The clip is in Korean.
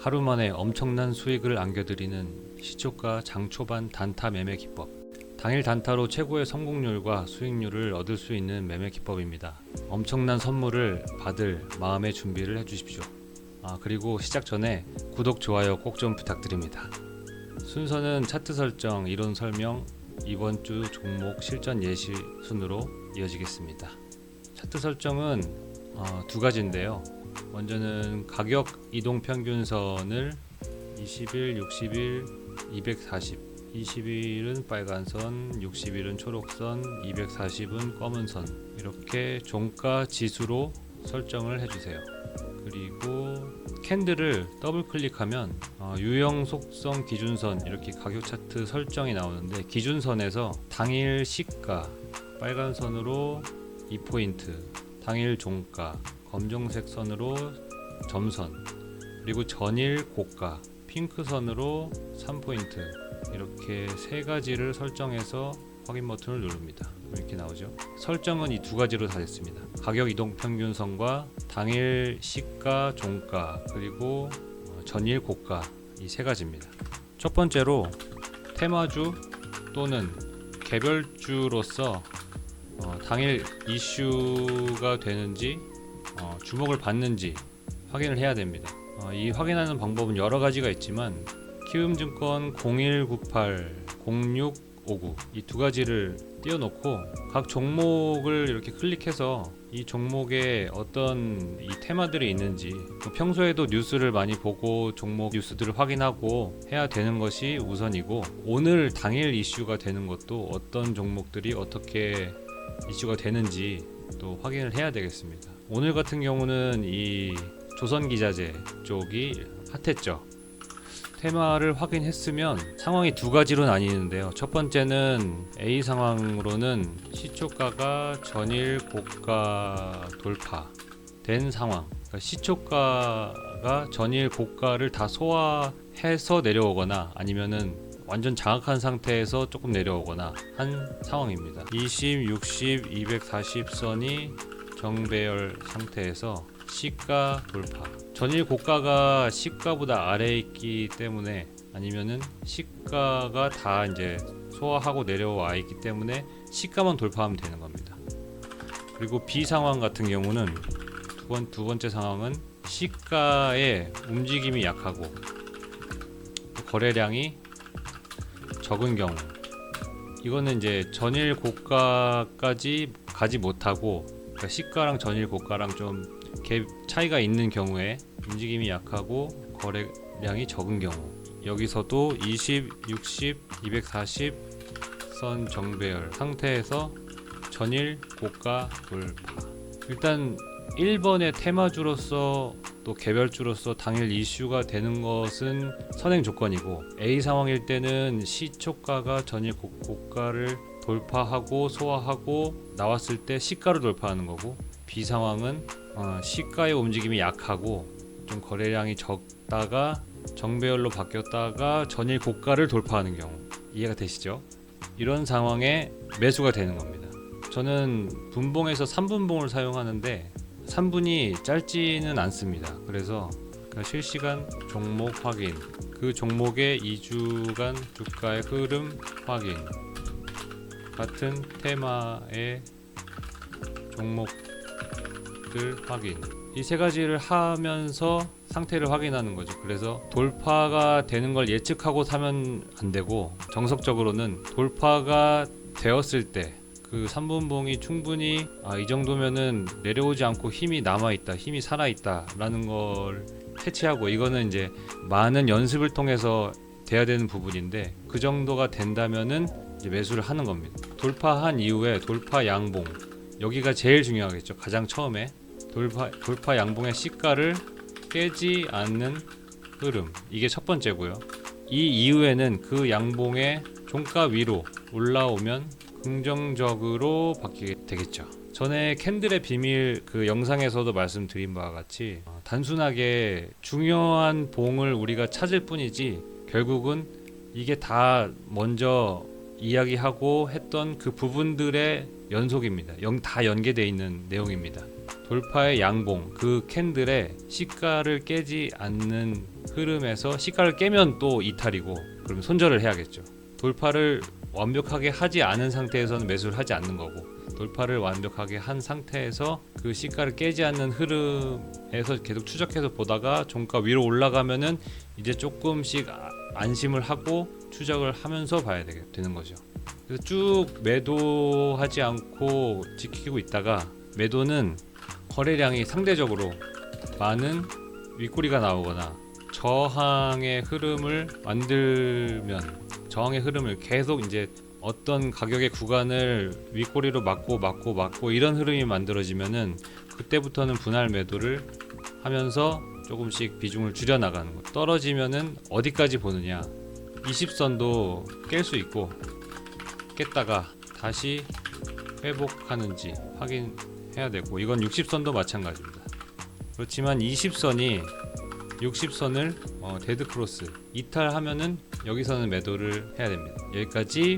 하루 만에 엄청난 수익을 안겨드리는 시초가 장초반 단타 매매 기법. 당일 단타로 최고의 성공률과 수익률을 얻을 수 있는 매매 기법입니다. 엄청난 선물을 받을 마음의 준비를 해주십시오. 그리고 시작 전에 구독, 좋아요 꼭 좀 부탁드립니다. 순서는 차트 설정, 이론 설명, 이번 주 종목 실전 예시 순으로 이어지겠습니다. 차트 설정은 두 가지인데요. 먼저는 가격 이동 평균선을 20일, 60일, 240, 20일은 빨간선, 60일은 초록선, 240은 검은선, 이렇게 종가 지수로 설정을 해주세요. 그리고 캔들을 더블 클릭하면 유형 속성 기준선, 이렇게 가격 차트 설정이 나오는데, 기준선에서 당일 시가 빨간 선으로 2포인트, 당일 종가 검정색 선으로 점선, 그리고 전일 고가 핑크 선으로 3포인트, 이렇게 세 가지를 설정해서 확인 버튼을 누릅니다. 이렇게 나오죠. 설정은 이 두 가지로 다 됐습니다. 가격 이동 평균선과 당일 시가 종가, 그리고 전일 고가, 이 세 가지입니다. 첫 번째로 테마주 또는 개별주로서 당일 이슈가 되는지 주목을 받는지 확인을 해야 됩니다. 이 확인하는 방법은 여러 가지가 있지만 키움증권 0198, 0659 이 두 가지를 띄워놓고 각 종목을 이렇게 클릭해서 이 종목에 어떤 이 테마들이 있는지, 평소에도 뉴스를 많이 보고 종목 뉴스들을 확인하고 해야 되는 것이 우선이고, 오늘 당일 이슈가 되는 것도 어떤 종목들이 어떻게 이슈가 되는지 또 확인을 해야 되겠습니다. 오늘 같은 경우는 이 조선기자재 쪽이 핫했죠. 테마를 확인했으면 상황이 두 가지로 나뉘는데요. 첫 번째는 A 상황으로는 시초가가 전일 고가 돌파된 상황, 그러니까 시초가가 전일 고가를 다 소화해서 내려오거나 아니면은 완전 장악한 상태에서 조금 내려오거나 한 상황입니다. 20, 60, 240 선이 정배열 상태에서 시가 돌파, 전일 고가가 시가보다 아래에 있기 때문에, 아니면은 시가가 다 이제 소화하고 내려와 있기 때문에 시가만 돌파하면 되는 겁니다. 그리고 B 상황 같은 경우는 두 번째 상황은 시가의 움직임이 약하고 거래량이 적은 경우, 이거는 이제 전일 고가까지 가지 못하고, 그러니까 시가랑 전일 고가랑 좀 갭 차이가 있는 경우에 움직임이 약하고 거래량이 적은 경우, 여기서도 20, 60, 240 선 정배열 상태에서 전일 고가 돌파. 일단 1번의 테마주로서 또 개별주로서 당일 이슈가 되는 것은 선행 조건이고, A 상황일 때는 시초가가 전일 고가를 돌파하고 소화하고 나왔을 때 시가를 돌파하는 거고, B 상황은 시가의 움직임이 약하고 좀 거래량이 적다가 정배열로 바뀌었다가 전일 고가를 돌파하는 경우, 이해가 되시죠? 이런 상황에 매수가 되는 겁니다. 저는 분봉에서 3분봉을 사용하는데 3분이 짧지는 않습니다. 그래서 실시간 종목 확인, 그 종목의 2주간 주가의 흐름 확인, 같은 테마의 종목들 확인, 이 세 가지를 하면서 상태를 확인하는 거죠. 그래서 돌파가 되는 걸 예측하고 사면 안 되고, 정석적으로는 돌파가 되었을 때 그 3분봉이 충분히 이 정도면은 내려오지 않고 힘이 남아있다, 힘이 살아있다 라는 걸 캐치하고, 이거는 이제 많은 연습을 통해서 돼야 되는 부분인데, 그 정도가 된다면은 이제 매수를 하는 겁니다. 돌파한 이후에 돌파 양봉, 여기가 제일 중요하겠죠. 가장 처음에 돌파 양봉의 시가를 깨지 않는 흐름, 이게 첫 번째고요. 이 이후에는 그 양봉의 종가 위로 올라오면 긍정적으로 바뀌게 되겠죠. 전에 캔들의 비밀 그 영상에서도 말씀드린 바와 같이 단순하게 중요한 봉을 우리가 찾을 뿐이지, 결국은 이게 다 먼저 이야기하고 했던 그 부분들의 연속입니다. 다 연계되어 있는 내용입니다. 돌파의 양봉, 그 캔들의 시가를 깨지 않는 흐름에서 시가를 깨면 또 이탈이고, 그럼 손절을 해야겠죠. 돌파를 완벽하게 하지 않은 상태에서는 매수를 하지 않는 거고, 돌파를 완벽하게 한 상태에서 그 시가를 깨지 않는 흐름에서 계속 추적해서 보다가 종가 위로 올라가면은 이제 조금씩 안심을 하고 추적을 하면서 봐야 되는 거죠. 그래서 쭉 매도하지 않고 지키고 있다가, 매도는 거래량이 상대적으로 많은 윗꼬리가 나오거나 저항의 흐름을 만들면, 저항의 흐름을 계속 이제 어떤 가격의 구간을 윗꼬리로 막고 이런 흐름이 만들어지면은, 그때부터는 분할 매도를 하면서 조금씩 비중을 줄여 나가는 거. 떨어지면은 어디까지 보느냐, 20선도 깰 수 있고, 깼다가 다시 회복하는지 확인해야 되고, 이건 60선도 마찬가지입니다. 그렇지만 20선이 60선을 데드 크로스 이탈하면은 여기서는 매도를 해야 됩니다. 여기까지